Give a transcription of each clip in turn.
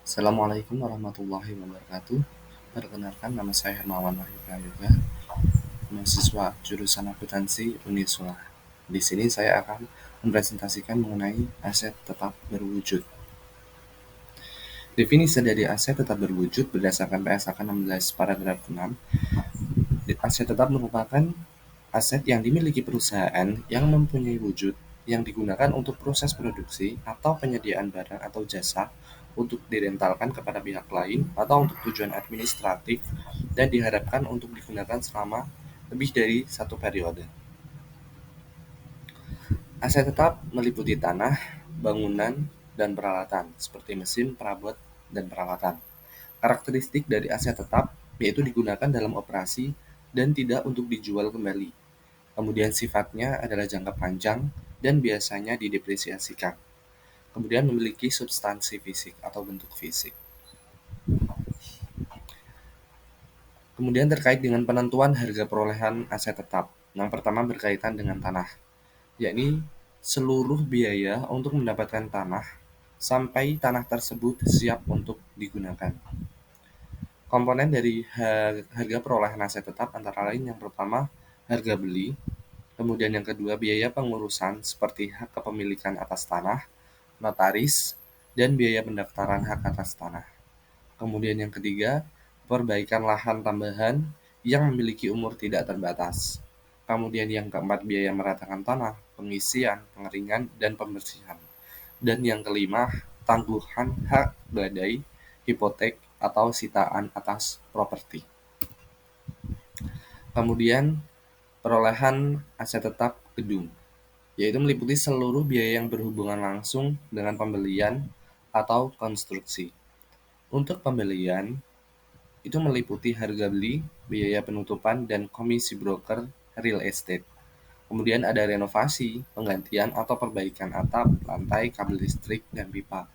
Assalamualaikum warahmatullahi wabarakatuh. Perkenalkan, nama saya Hermawan Wahyu Prayoga, mahasiswa jurusan akuntansi Uniswa. Di sini saya akan mempresentasikan mengenai aset tetap berwujud. Definisi dari aset tetap berwujud berdasarkan PSAK 16 paragraf 6. Aset tetap merupakan aset yang dimiliki perusahaan yang mempunyai wujud yang digunakan untuk proses produksi atau penyediaan barang atau jasa untuk direntalkan kepada pihak lain atau untuk tujuan administratif dan diharapkan untuk digunakan selama lebih dari satu periode. Aset tetap meliputi tanah, bangunan, dan peralatan seperti mesin, perabot, dan peralatan. Karakteristik dari aset tetap yaitu digunakan dalam operasi dan tidak untuk dijual kembali. Kemudian sifatnya adalah jangka panjang dan biasanya didepresiasikan. Kemudian memiliki substansi fisik atau bentuk fisik. Kemudian terkait dengan penentuan harga perolehan aset tetap. Yang pertama berkaitan dengan tanah, yakni seluruh biaya untuk mendapatkan tanah sampai tanah tersebut siap untuk digunakan. Komponen dari harga perolehan aset tetap antara lain yang pertama harga beli, kemudian yang kedua biaya pengurusan seperti hak kepemilikan atas tanah, notaris, dan biaya pendaftaran hak atas tanah. Kemudian yang ketiga, perbaikan lahan tambahan yang memiliki umur tidak terbatas. Kemudian yang keempat, biaya meratakan tanah, pengisian, pengeringan, dan pembersihan. Dan yang kelima, tangguhan hak badai, hipotek, atau sitaan atas properti. Kemudian perolehan aset tetap gedung, yaitu meliputi seluruh biaya yang berhubungan langsung dengan pembelian atau konstruksi. Untuk pembelian, itu meliputi harga beli, biaya penutupan, dan komisi broker real estate. Kemudian ada renovasi, penggantian atau perbaikan atap, lantai, kabel listrik, dan pipa.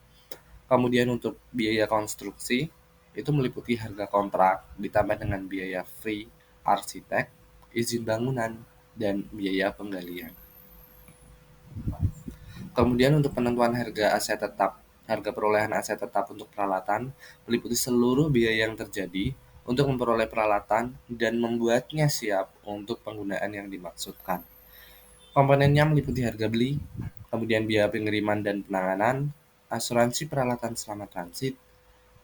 Kemudian untuk biaya konstruksi, itu meliputi harga kontrak ditambah dengan biaya free arsitek, izin bangunan, dan biaya penggalian. Kemudian untuk penentuan harga aset tetap, harga perolehan aset tetap untuk peralatan meliputi seluruh biaya yang terjadi untuk memperoleh peralatan dan membuatnya siap untuk penggunaan yang dimaksudkan. Komponennya meliputi harga beli, kemudian biaya pengiriman dan penanganan, asuransi peralatan selama transit,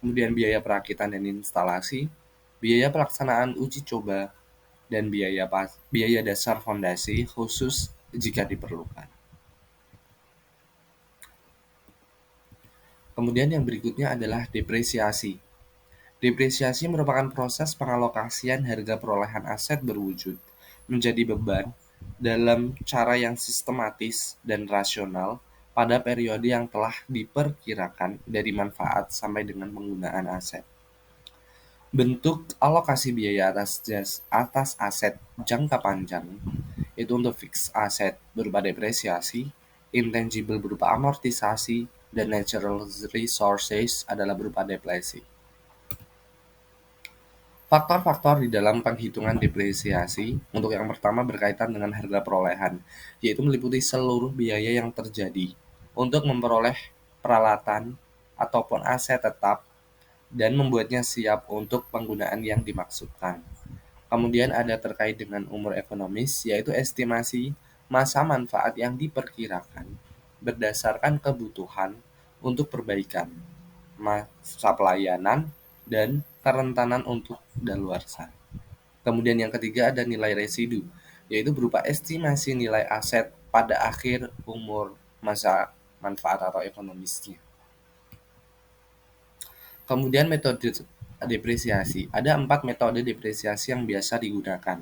kemudian biaya perakitan dan instalasi, biaya pelaksanaan uji coba, dan biaya dasar fondasi khusus jika diperlukan. Kemudian yang berikutnya adalah depresiasi. Depresiasi merupakan proses pengalokasian harga perolehan aset berwujud menjadi beban dalam cara yang sistematis dan rasional pada periode yang telah diperkirakan dari manfaat sampai dengan penggunaan aset. Bentuk alokasi biaya atas aset jangka panjang itu untuk fixed aset berupa depresiasi, intangible berupa amortisasi, dan natural resources adalah berupa deflasi. Faktor-faktor di dalam penghitungan depresiasi untuk yang pertama berkaitan dengan harga perolehan, yaitu meliputi seluruh biaya yang terjadi untuk memperoleh peralatan ataupun aset tetap dan membuatnya siap untuk penggunaan yang dimaksudkan. Kemudian ada terkait dengan umur ekonomis, yaitu estimasi masa manfaat yang diperkirakan berdasarkan kebutuhan untuk perbaikan, masa pelayanan, dan kerentanan untuk daluarsa. Kemudian yang ketiga ada nilai residu, yaitu berupa estimasi nilai aset pada akhir umur masa manfaat atau ekonomisnya. Kemudian metode depresiasi. Ada 4 metode depresiasi yang biasa digunakan.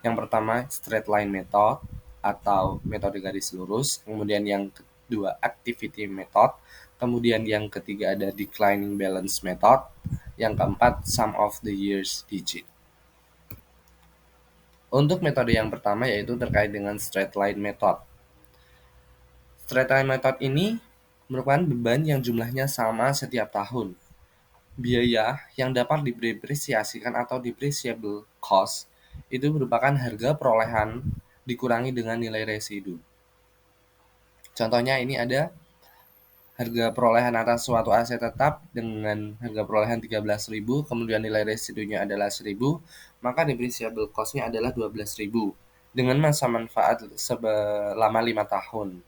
Yang pertama straight line method atau metode garis lurus. Kemudian yang kedua activity method. Kemudian yang ketiga ada declining balance method. Yang keempat sum of the years digit. Untuk metode yang pertama yaitu terkait dengan straight line method. Straight line method ini merupakan beban yang jumlahnya sama setiap tahun. Biaya yang dapat didepresiasikan atau depreciable cost itu merupakan harga perolehan dikurangi dengan nilai residu. Contohnya ini ada harga perolehan atas suatu aset tetap dengan harga perolehan 13.000, kemudian nilai residunya adalah 1.000, maka depreciable cost-nya adalah 12.000 dengan masa manfaat selama 5 tahun.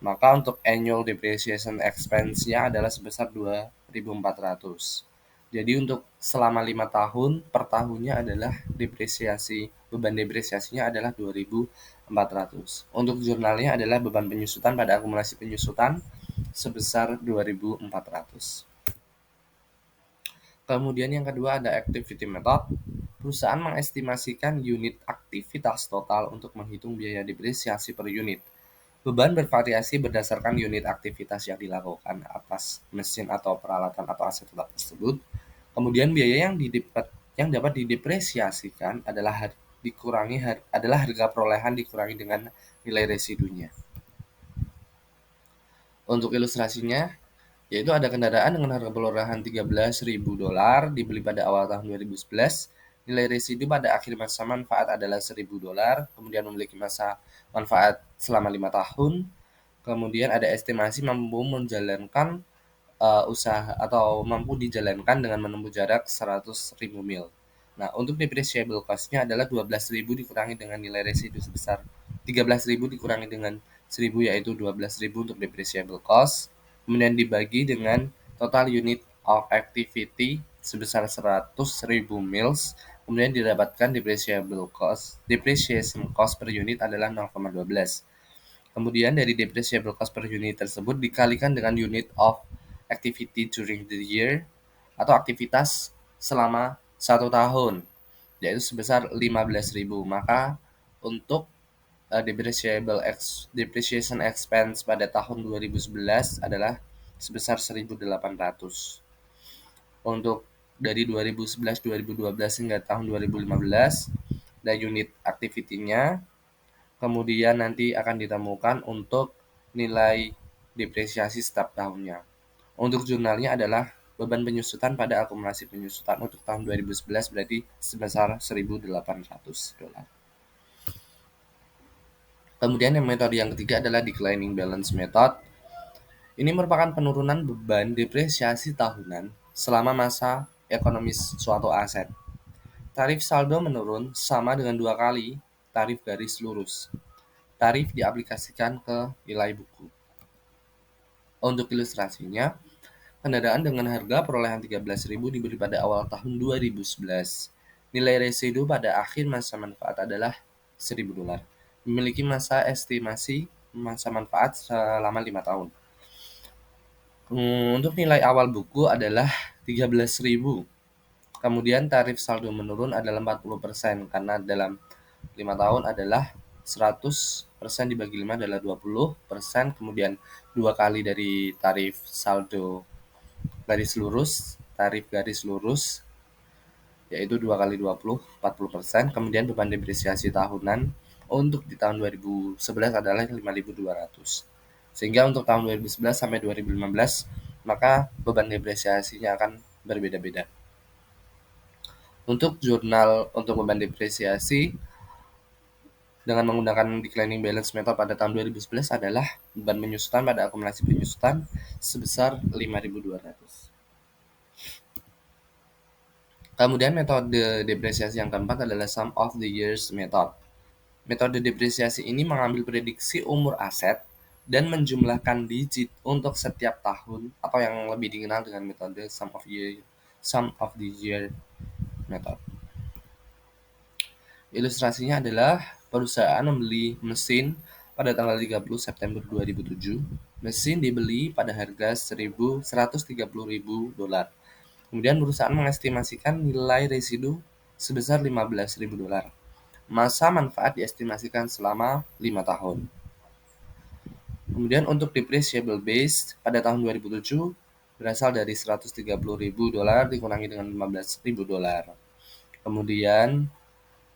Maka untuk annual depreciation expense-nya adalah sebesar 2.400. Jadi untuk selama 5 tahun, per tahunnya adalah beban depresiasinya adalah 2.400. Untuk jurnalnya adalah beban penyusutan pada akumulasi penyusutan sebesar 2.400. Kemudian yang kedua ada activity method. Perusahaan mengestimasikan unit aktivitas total untuk menghitung biaya depresiasi per unit. Beban bervariasi berdasarkan unit aktivitas yang dilakukan atas mesin atau peralatan atau aset tetap tersebut. Kemudian biaya yang dapat didepresiasikan adalah harga perolehan dikurangi dengan nilai residunya. Untuk ilustrasinya, yaitu ada kendaraan dengan harga perolehan $13.000 dibeli pada awal tahun 2011. Nilai residu pada akhir masa manfaat adalah $1.000, kemudian memiliki masa manfaat selama 5 tahun. Kemudian ada estimasi mampu menjalankan usaha atau mampu dijalankan dengan menempuh jarak 100.000 mil. Nah, untuk depreciable cost-nya adalah 12.000 dikurangi dengan nilai residu sebesar 13.000 dikurangi dengan 1.000, yaitu 12.000 untuk depreciable cost. Kemudian dibagi dengan total unit of activity sebesar 100.000 mils. Kemudian didapatkan depreciation cost per unit adalah 0,12. Kemudian dari depreciable cost per unit tersebut dikalikan dengan unit of activity during the year atau aktivitas selama 1 tahun, yaitu sebesar 15.000. Maka untuk depreciation expense pada tahun 2011 adalah sebesar 1.800. Untuk dari 2011-2012 hingga tahun 2015 dan unit activity-nya, kemudian nanti akan ditemukan untuk nilai depresiasi setiap tahunnya. Untuk jurnalnya adalah beban penyusutan pada akumulasi penyusutan untuk tahun 2011 berarti sebesar $1.800. Kemudian yang metode yang ketiga adalah declining balance method. Ini merupakan penurunan beban depresiasi tahunan selama masa ekonomis suatu aset. Tarif saldo menurun sama dengan 2 kali tarif garis lurus. Tarif diaplikasikan ke nilai buku. Untuk ilustrasinya, kendaraan dengan harga perolehan 13.000 dibeli pada awal tahun 2011. Nilai residu pada akhir masa manfaat adalah $1.000. Memiliki masa estimasi masa manfaat selama 5 tahun. Untuk nilai awal buku adalah 13.000. Kemudian tarif saldo menurun adalah 40% karena dalam 5 tahun adalah 100% dibagi 5 adalah 20%, kemudian 2 kali dari tarif saldo tarif garis lurus, yaitu 2 kali 20, 40%, kemudian beban depresiasi tahunan untuk di tahun 2011 adalah 5.200. Sehingga untuk tahun 2011 sampai 2015, maka beban depresiasinya akan berbeda-beda. Untuk jurnal untuk beban depresiasi dengan menggunakan declining balance method pada tahun 2011 adalah beban penyusutan pada akumulasi penyusutan sebesar 5.200. Kemudian metode depresiasi yang keempat adalah sum of the years method. Metode depresiasi ini mengambil prediksi umur aset dan menjumlahkan digit untuk setiap tahun atau yang lebih dikenal dengan metode sum of the year method. Ilustrasinya adalah perusahaan membeli mesin pada tanggal 30 September 2007. Mesin dibeli pada harga $130.000. Kemudian perusahaan mengestimasikan nilai residu sebesar $15.000. Masa manfaat diestimasikan selama 5 tahun. Kemudian untuk depreciable base pada tahun 2007 berasal dari $130.000 dikurangi dengan $15.000. Kemudian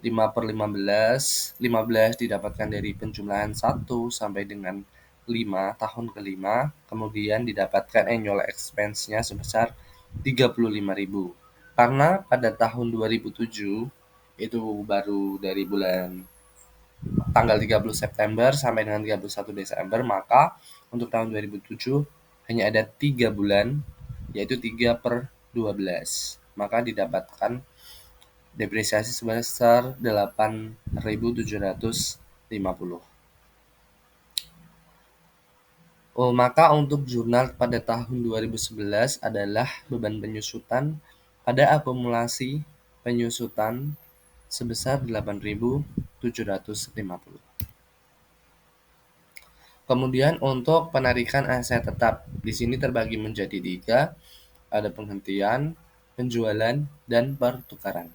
5/15 didapatkan dari penjumlahan 1 sampai dengan 5 tahun kelima, kemudian didapatkan annual expense-nya sebesar 35.000. Karena pada tahun 2007 itu baru dari tanggal 30 September sampai dengan 31 Desember, maka untuk tahun 2007 hanya ada 3 bulan, yaitu 3/12. Maka didapatkan depresiasi sebesar 8.750. Maka untuk jurnal pada tahun 2011 adalah beban penyusutan pada akumulasi penyusutan sebesar 8.750. Kemudian untuk penarikan aset tetap, di sini terbagi menjadi 3, ada penghentian, penjualan, dan pertukaran.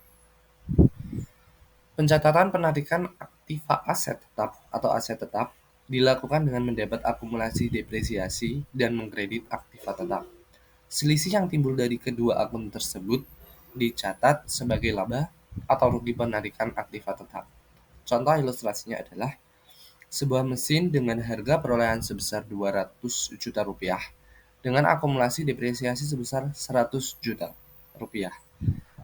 Pencatatan penarikan aktiva aset tetap atau aset tetap dilakukan dengan mendapat akumulasi depresiasi dan mengkredit aktiva tetap. Selisih yang timbul dari kedua akun tersebut dicatat sebagai laba atau rugi penarikan aktiva tetap. Contoh ilustrasinya adalah sebuah mesin dengan harga perolehan sebesar 200 juta rupiah dengan akumulasi depresiasi sebesar 100 juta rupiah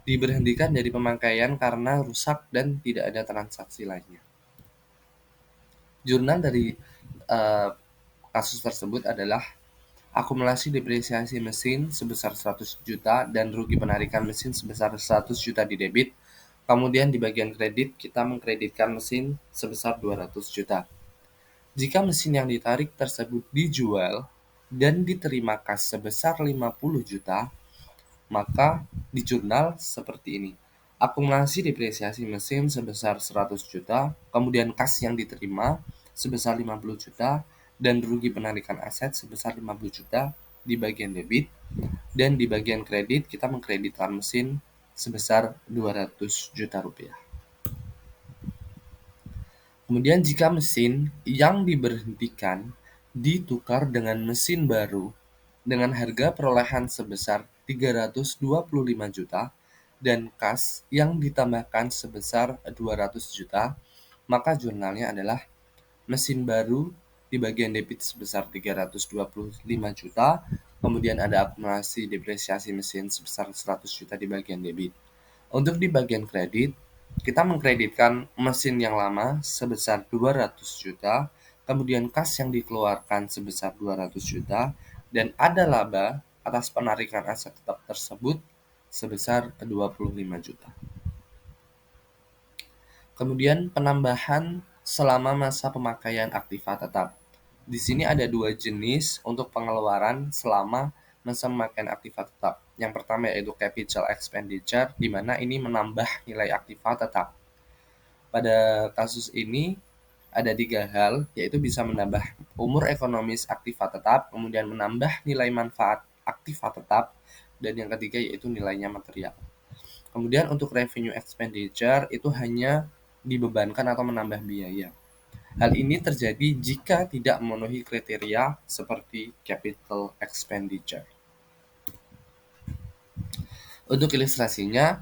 diberhentikan dari pemakaian karena rusak dan tidak ada transaksi lainnya. Jurnal dari kasus tersebut adalah akumulasi depresiasi mesin sebesar 100 juta dan rugi penarikan mesin sebesar 100 juta di debit. Kemudian di bagian kredit kita mengkreditkan mesin sebesar 200 juta. Jika mesin yang ditarik tersebut dijual dan diterima kas sebesar 50 juta, maka di jurnal seperti ini. Akumulasi depresiasi mesin sebesar 100 juta, kemudian kas yang diterima sebesar 50 juta, dan rugi penarikan aset sebesar 50 juta di bagian debit, dan di bagian kredit kita mengkreditkan mesin sebesar 200 juta rupiah. Kemudian jika mesin yang diberhentikan ditukar dengan mesin baru dengan harga perolehan sebesar 325 juta dan kas yang ditambahkan sebesar 200 juta, maka jurnalnya adalah mesin baru di bagian debit sebesar 325 juta, kemudian ada akumulasi depresiasi mesin sebesar 100 juta di bagian debit. Untuk di bagian kredit, kita mengkreditkan mesin yang lama sebesar 200 juta, kemudian kas yang dikeluarkan sebesar 200 juta, dan ada laba atas penarikan aset tetap tersebut sebesar 25 juta. Kemudian penambahan selama masa pemakaian aktiva tetap. Di sini ada 2 jenis untuk pengeluaran selama masa pemakaian aktiva tetap. Yang pertama yaitu capital expenditure, di mana ini menambah nilai aktiva tetap. Pada kasus ini ada 3 hal, yaitu bisa menambah umur ekonomis aktiva tetap, kemudian menambah nilai manfaat aktiva tetap, dan yang ketiga yaitu nilainya material. Kemudian untuk revenue expenditure itu hanya dibebankan atau menambah biaya. Hal ini terjadi jika tidak memenuhi kriteria seperti capital expenditure. Untuk ilustrasinya,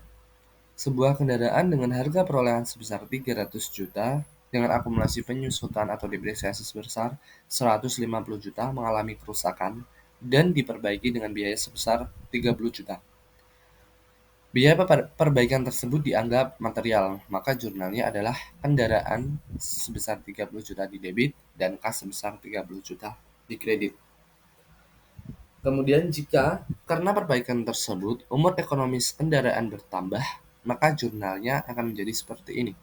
sebuah kendaraan dengan harga perolehan sebesar 300 juta dengan akumulasi penyusutan atau depresiasi sebesar 150 juta mengalami kerusakan dan diperbaiki dengan biaya sebesar 30 juta. Biaya perbaikan tersebut dianggap material, maka jurnalnya adalah kendaraan sebesar 30 juta di debit dan kas sebesar 30 juta di kredit. Kemudian jika karena perbaikan tersebut umur ekonomis kendaraan bertambah, maka jurnalnya akan menjadi seperti ini.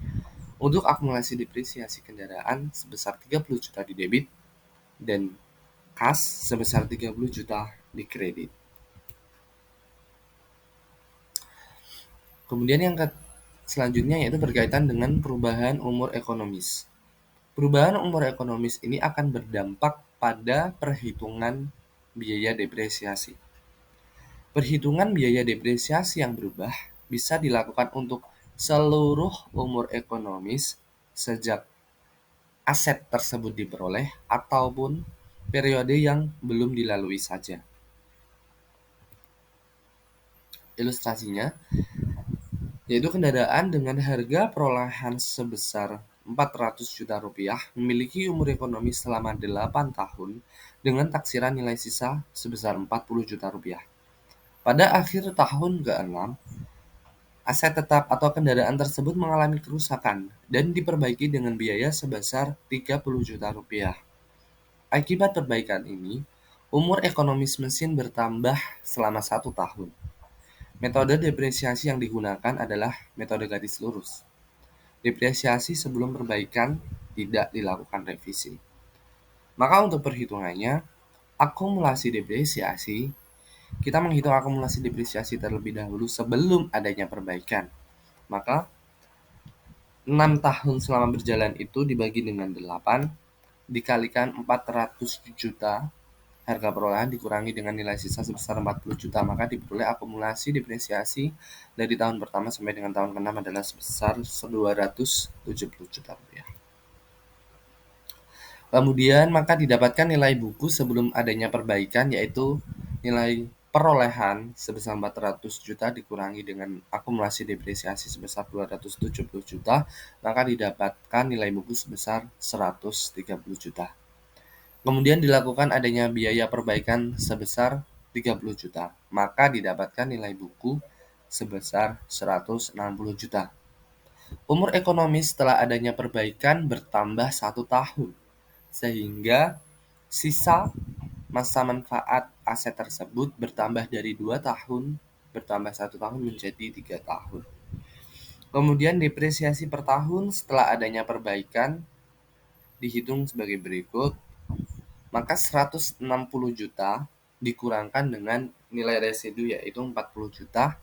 Untuk akumulasi depresiasi kendaraan sebesar 30 juta di debit dan kas sebesar 30 juta di kredit. Kemudian yang selanjutnya yaitu berkaitan dengan perubahan umur ekonomis. Perubahan umur ekonomis ini akan berdampak pada perhitungan biaya depresiasi. Perhitungan biaya depresiasi yang berubah bisa dilakukan untuk seluruh umur ekonomis sejak aset tersebut diperoleh ataupun periode yang belum dilalui saja. Ilustrasinya, yaitu kendaraan dengan harga perolehan sebesar 400 juta rupiah memiliki umur ekonomi selama 8 tahun dengan taksiran nilai sisa sebesar 40 juta rupiah. Pada akhir tahun ke-6, aset tetap atau kendaraan tersebut mengalami kerusakan dan diperbaiki dengan biaya sebesar 30 juta rupiah. Akibat perbaikan ini, Umur ekonomis mesin bertambah selama 1 tahun. Metode depresiasi yang digunakan adalah metode garis lurus. Depresiasi sebelum perbaikan tidak dilakukan revisi. Maka untuk perhitungannya, akumulasi depresiasi, kita menghitung akumulasi depresiasi terlebih dahulu sebelum adanya perbaikan. Maka 6 tahun selama berjalan itu dibagi dengan 8, dikalikan 400 juta, harga perolehan dikurangi dengan nilai sisa sebesar 40 juta, maka diperoleh akumulasi depresiasi dari tahun pertama sampai dengan tahun ke-6 adalah sebesar 270 juta rupiah. Kemudian maka didapatkan nilai buku sebelum adanya perbaikan, yaitu nilai perolehan sebesar 400 juta dikurangi dengan akumulasi depresiasi sebesar 270 juta, maka didapatkan nilai buku sebesar 130 juta. Kemudian dilakukan adanya biaya perbaikan sebesar 30 juta, maka didapatkan nilai buku sebesar 160 juta. Umur ekonomis setelah adanya perbaikan bertambah 1 tahun, sehingga sisa masa manfaat aset tersebut bertambah dari 2 tahun, bertambah 1 tahun menjadi 3 tahun. Kemudian depresiasi per tahun setelah adanya perbaikan dihitung sebagai berikut, maka 160 juta dikurangkan dengan nilai residu yaitu 40 juta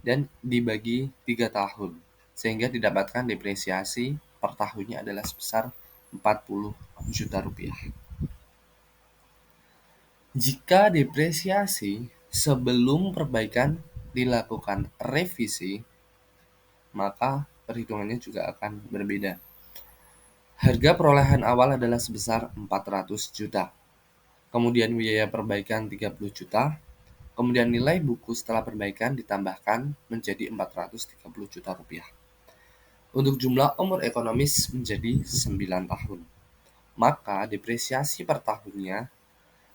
dan dibagi 3 tahun, sehingga didapatkan depresiasi per tahunnya adalah sebesar 40 juta rupiah. Jika depresiasi sebelum perbaikan dilakukan revisi, maka perhitungannya juga akan berbeda. Harga perolehan awal adalah sebesar 400 juta. Kemudian biaya perbaikan 30 juta. Kemudian nilai buku setelah perbaikan ditambahkan menjadi 430 juta rupiah. Untuk jumlah umur ekonomis menjadi 9 tahun. Maka depresiasi per tahunnya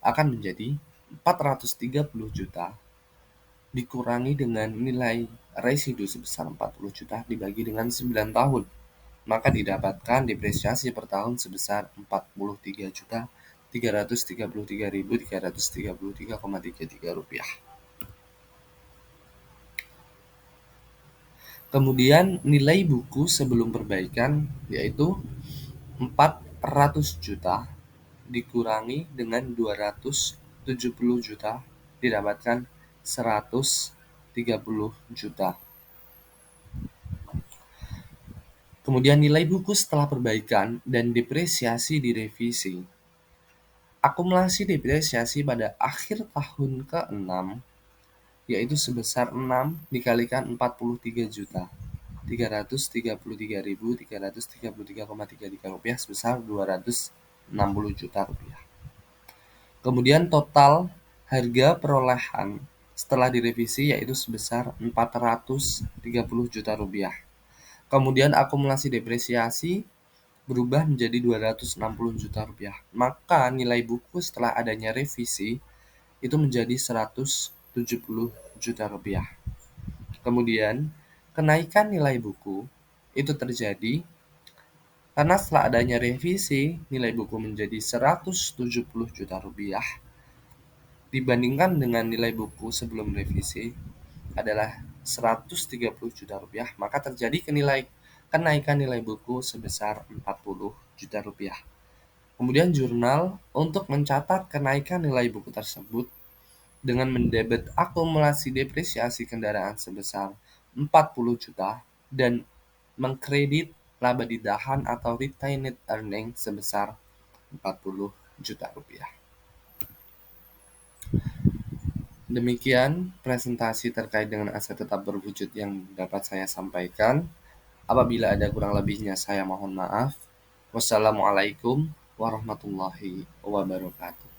akan menjadi 430 juta dikurangi dengan nilai residu sebesar 40 juta dibagi dengan 9 tahun. Maka didapatkan depresiasi per tahun sebesar 43 juta 333.333,33 rupiah. Kemudian nilai buku sebelum perbaikan yaitu 400 juta dikurangi dengan 270 juta didapatkan 130 juta. Kemudian nilai buku setelah perbaikan dan depresiasi direvisi. Akumulasi depresiasi pada akhir tahun ke-6 yaitu sebesar 6 dikalikan 43 juta 333.333,33 rupiah sebesar 260 juta rupiah. Kemudian total harga perolehan setelah direvisi yaitu sebesar 430 juta rupiah. Kemudian akumulasi depresiasi berubah menjadi 260 juta rupiah. Maka nilai buku setelah adanya revisi itu menjadi 170 juta rupiah. Kemudian kenaikan nilai buku itu terjadi karena setelah adanya revisi nilai buku menjadi 170 juta rupiah dibandingkan dengan nilai buku sebelum revisi adalah 130 juta rupiah, maka terjadi kenaikan nilai buku sebesar 40 juta rupiah. Kemudian jurnal untuk mencatat kenaikan nilai buku tersebut dengan mendebet akumulasi depresiasi kendaraan sebesar 40 juta dan mengkredit laba ditahan atau retained earning sebesar 40 juta rupiah. Demikian presentasi terkait dengan aset tetap berwujud yang dapat saya sampaikan. Apabila ada kurang lebihnya saya mohon maaf. Wassalamualaikum warahmatullahi wabarakatuh.